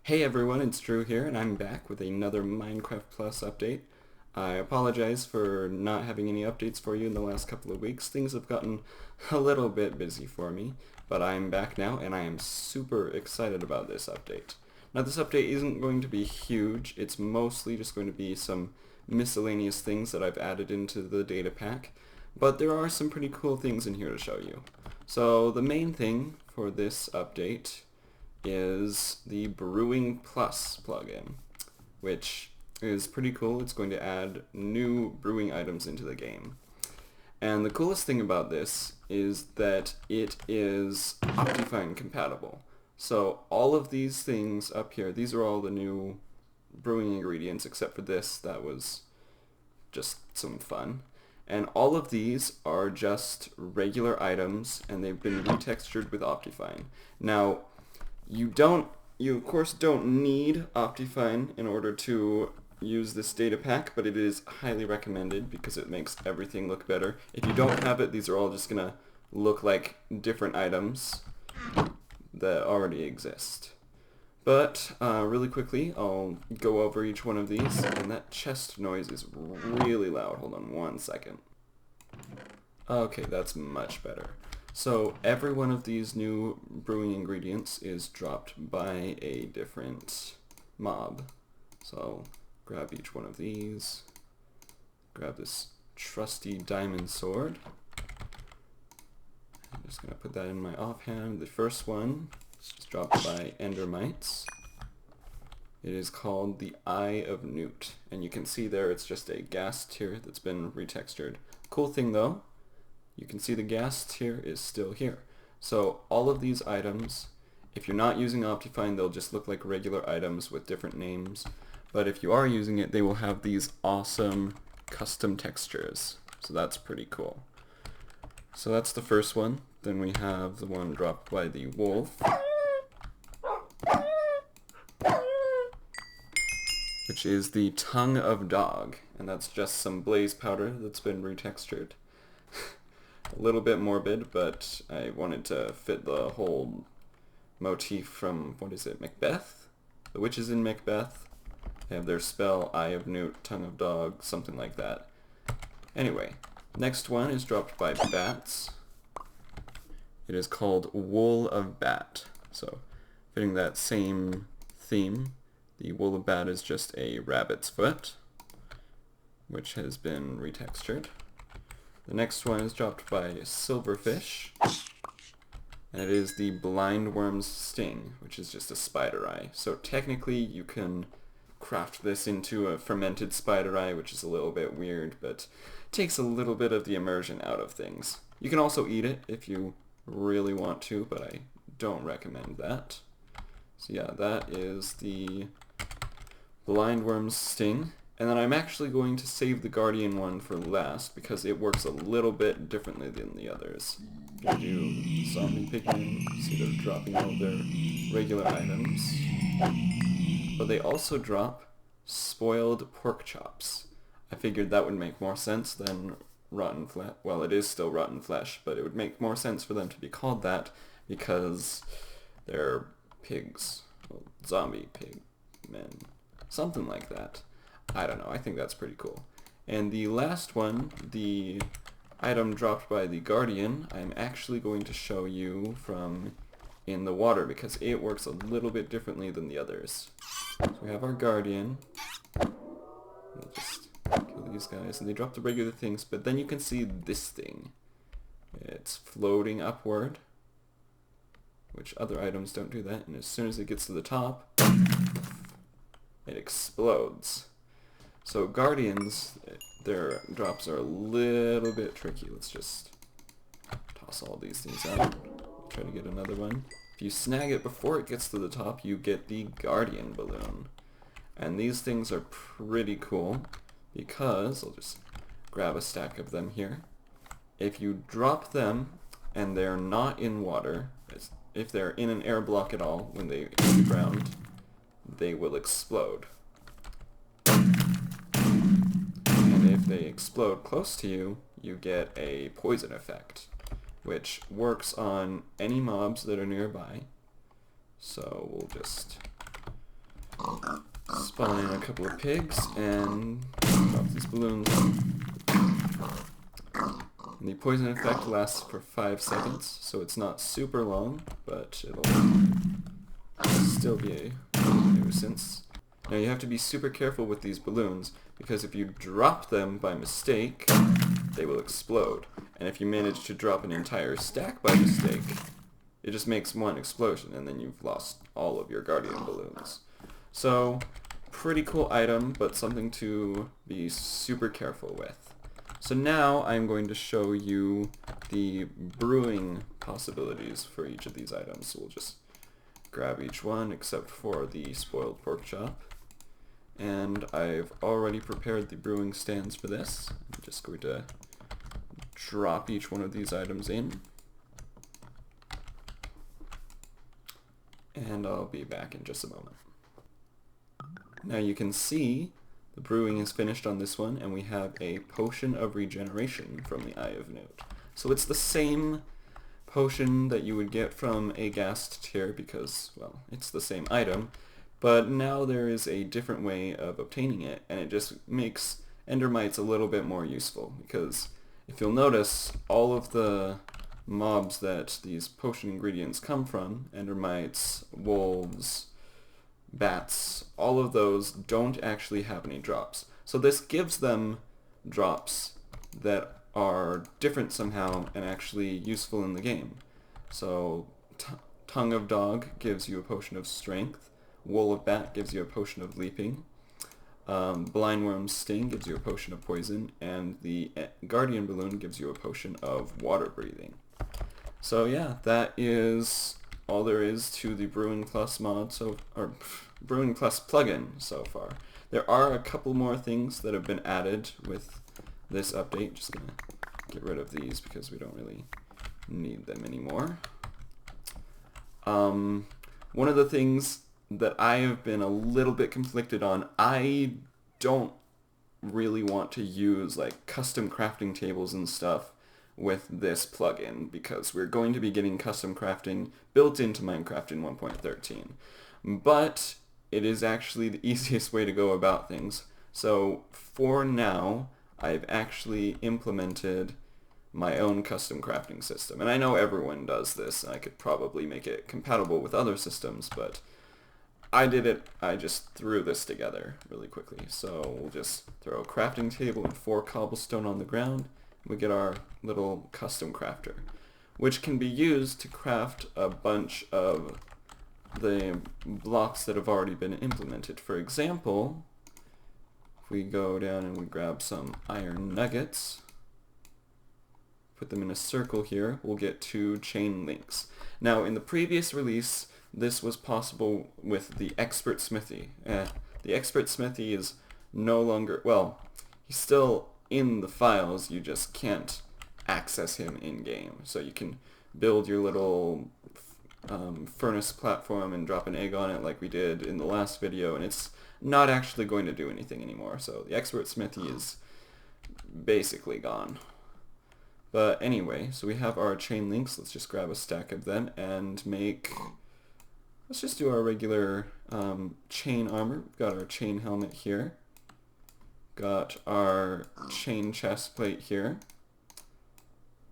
Hey everyone, it's Drew here, and I'm back with another Minecraft Plus update. I apologize for not having any updates for you in the last couple of weeks. Things have gotten a little bit busy for me, but I'm back now, and I am super excited about this update. Now, this update isn't going to be huge. It's mostly just going to be some miscellaneous things that I've added into the data pack, but there are some pretty cool things in here to show you. So the main thing for this update is the Brewing Plus plugin, which is pretty cool. It's going to add new brewing items into the game. And the coolest thing about this is that it is OptiFine compatible. So all of these things up here, these are all the new brewing ingredients except for this. That was just some fun. And all of these are just regular items, and they've been retextured with OptiFine. Now, you of course don't need OptiFine in order to use this data pack, but it is highly recommended because it makes everything look better. If you don't have it, these are all just gonna look like different items that already exist. But really quickly, I'll go over each one of these, and that chest noise is really loud. Hold on one second. Okay, that's much better. So every one of these new brewing ingredients is dropped by a different mob. So grab each one of these, grab this trusty diamond sword. I'm just going to put that in my offhand. The first one is dropped by endermites. It is called the Eye of Newt, and you can see there it's just a gas tier that's been retextured. Cool thing though, you can see the gas tier is still here. So all of these items, if you're not using OptiFine, they'll just look like regular items with different names. But if you are using it, they will have these awesome custom textures. So that's pretty cool. So that's the first one. Then we have the one dropped by the wolf, which is the tongue of dog. And that's just some blaze powder that's been retextured. A little bit morbid, but I wanted to fit the whole motif from, what is it, Macbeth? The witches in Macbeth. They have their spell, Eye of Newt, Tongue of Dog, something like that. Anyway, next one is dropped by bats. It is called Wool of Bat. So, fitting that same theme, the Wool of Bat is just a rabbit's foot, which has been retextured. The next one is dropped by Silverfish, and it is the Blindworm's Sting, which is just a spider eye. So technically you can craft this into a fermented spider eye, which is a little bit weird, but takes a little bit of the immersion out of things. You can also eat it if you really want to, but I don't recommend that. So yeah, that is the Blindworm's Sting. And then I'm actually going to save the Guardian one for last because it works a little bit differently than the others. If you do zombie pigmen, see they're dropping out their regular items. But they also drop spoiled pork chops. I figured that would make more sense than rotten flesh. Well, it is still rotten flesh, but it would make more sense for them to be called that because they're pigs. Well, zombie pigmen. Something like that. I don't know, I think that's pretty cool. And the last one, the item dropped by the Guardian, I'm actually going to show you from in the water because it works a little bit differently than the others. So we have our Guardian. We'll just kill these guys, and they drop the regular things, but then you can see this thing. It's floating upward, which other items don't do that, and as soon as it gets to the top, it explodes. So Guardians, their drops are a little bit tricky. Let's just toss all these things out. Try to get another one. If you snag it before it gets to the top, you get the Guardian balloon. And these things are pretty cool because, I'll just grab a stack of them here. If you drop them and they're not in water, if they're in an air block at all when they hit the ground, they will explode. If they explode close to you, you get a poison effect, which works on any mobs that are nearby. So we'll just spawn in a couple of pigs and drop these balloons on. And the poison effect lasts for 5 seconds, so it's not super long, but it'll still be a nuisance. Now you have to be super careful with these balloons, because if you drop them by mistake, they will explode. And if you manage to drop an entire stack by mistake, it just makes one explosion, and then you've lost all of your guardian balloons. So, pretty cool item, but something to be super careful with. So now I'm going to show you the brewing possibilities for each of these items. So we'll just grab each one except for the spoiled pork chop. And I've already prepared the brewing stands for this. I'm just going to drop each one of these items in. And I'll be back in just a moment. Now you can see the brewing is finished on this one, and we have a potion of regeneration from the Eye of Newt. So it's the same potion that you would get from a Ghast tier because, well, it's the same item, but now there is a different way of obtaining it, and it just makes Endermites a little bit more useful, because if you'll notice, all of the mobs that these potion ingredients come from, Endermites, wolves, bats, all of those don't actually have any drops. So this gives them drops that are different somehow and actually useful in the game. So Tongue of Dog gives you a potion of strength, Wool of Bat gives you a potion of leaping, Blindworm's Sting gives you a potion of poison, and the Guardian Balloon gives you a potion of water breathing. So yeah, that is all there is to the Brewing Plus mod, Brewing Plus plugin so far. There are a couple more things that have been added with this update. Just gonna get rid of these because we don't really need them anymore. One of the things that I have been a little bit conflicted on, I don't really want to use like custom crafting tables and stuff with this plugin, because we're going to be getting custom crafting built into Minecraft in 1.13. But it is actually the easiest way to go about things. So for now, I've actually implemented my own custom crafting system. And I know everyone does this, and I could probably make it compatible with other systems, but I did it. I just threw this together really quickly. So we'll just throw a crafting table and 4 cobblestone on the ground. We get our little custom crafter, which can be used to craft a bunch of the blocks that have already been implemented. For example, if we go down and we grab some iron nuggets, put them in a circle here, we'll get 2 chain links. Now in the previous release, this was possible with the expert smithy. The expert smithy is no longer, well, he's still in the files, you just can't access him in-game. So you can build your little furnace platform and drop an egg on it like we did in the last video, and it's not actually going to do anything anymore. So the expert smithy is basically gone. But anyway, so we have our chain links. Let's just grab a stack of them and make, let's just do our regular chain armor. We've got our chain helmet here. Got our chain chest plate here,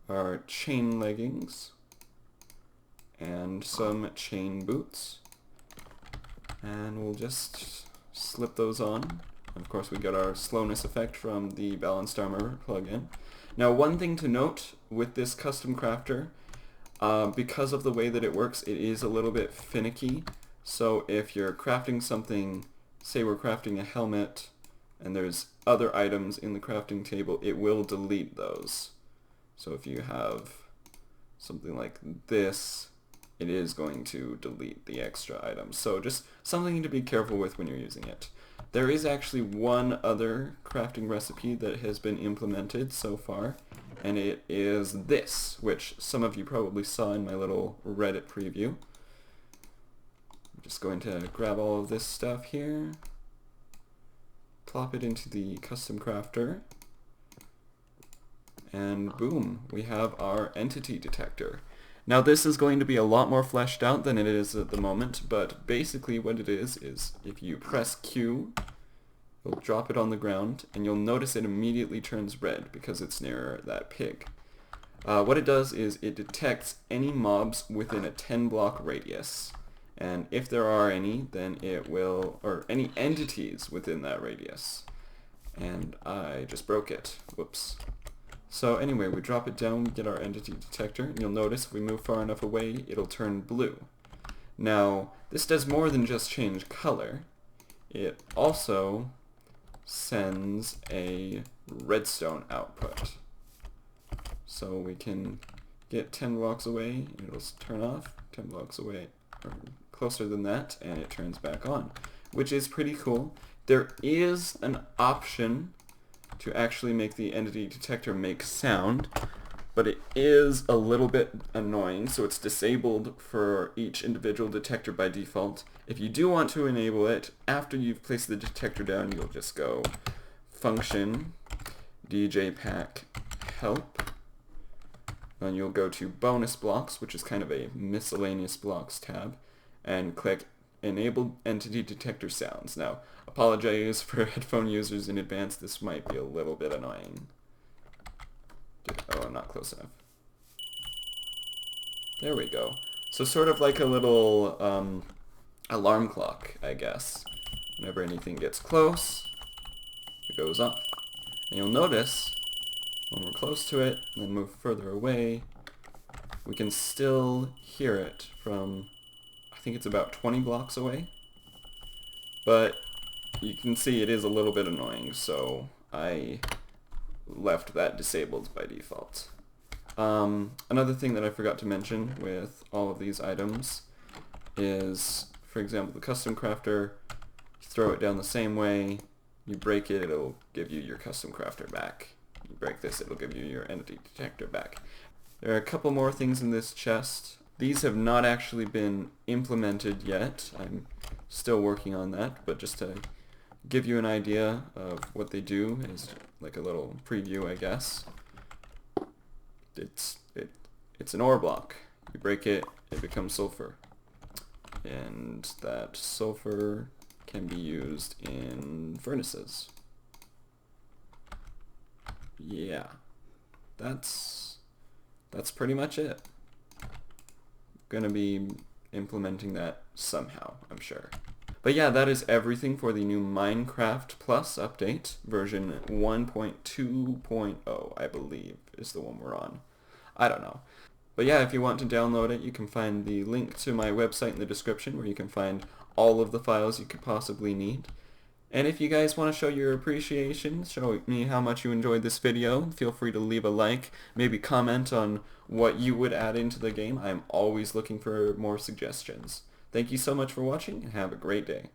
our chain leggings, and some chain boots. And we'll just slip those on. Of course, we got our slowness effect from the balanced armor plugin. Now, one thing to note with this custom crafter, because of the way that it works, it is a little bit finicky. So if you're crafting something, say we're crafting a helmet, and there's other items in the crafting table, it will delete those. So if you have something like this, it is going to delete the extra items. So just something to be careful with when you're using it. There is actually one other crafting recipe that has been implemented so far, and it is this, which some of you probably saw in my little Reddit preview. I'm just going to grab all of this stuff here, plop it into the custom crafter, and boom, we have our entity detector. Now this is going to be a lot more fleshed out than it is at the moment, but basically what it is if you press Q, you'll drop it on the ground, and you'll notice it immediately turns red because it's near that pig. What it does is it detects any mobs within a 10 block radius, and if there are any, then it will, or any entities within that radius. And I just broke it. Whoops. So anyway, we drop it down, we get our entity detector, and you'll notice if we move far enough away, it'll turn blue. Now, this does more than just change color. It also sends a redstone output. So we can get 10 blocks away, and it'll turn off, 10 blocks away, or closer than that, and it turns back on, which is pretty cool. There is an option to actually make the entity detector make sound, but it is a little bit annoying, so it's disabled for each individual detector by default. If you do want to enable it, after you've placed the detector down, you'll just go function DJ pack help, and you'll go to bonus blocks, which is kind of a miscellaneous blocks tab, and click enable entity detector sounds. Now, apologize for headphone users in advance, this might be a little bit annoying. Oh, I'm not close enough. There we go. So sort of like a little alarm clock, I guess. Whenever anything gets close, it goes off. And you'll notice when we're close to it and then move further away, we can still hear it from, I think it's about 20 blocks away. But you can see it is a little bit annoying, so I left that disabled by default. Another thing that I forgot to mention with all of these items is, for example, the custom crafter, you throw it down the same way, you break it, it'll give you your custom crafter back. You break this, it'll give you your entity detector back. There are a couple more things in this chest. These have not actually been implemented yet. I'm still working on that, but just to give you an idea of what they do is like a little preview, I guess. It's an ore block. You break it, it becomes sulfur. And that sulfur can be used in furnaces. Yeah. That's pretty much it. Gonna be implementing that somehow, I'm sure. But yeah, that is everything for the new Minecraft Plus update, version 1.2.0, I believe, is the one we're on. I don't know. But yeah, if you want to download it, you can find the link to my website in the description, where you can find all of the files you could possibly need. And if you guys want to show your appreciation, show me how much you enjoyed this video, feel free to leave a like, maybe comment on what you would add into the game. I'm always looking for more suggestions. Thank you so much for watching, and have a great day.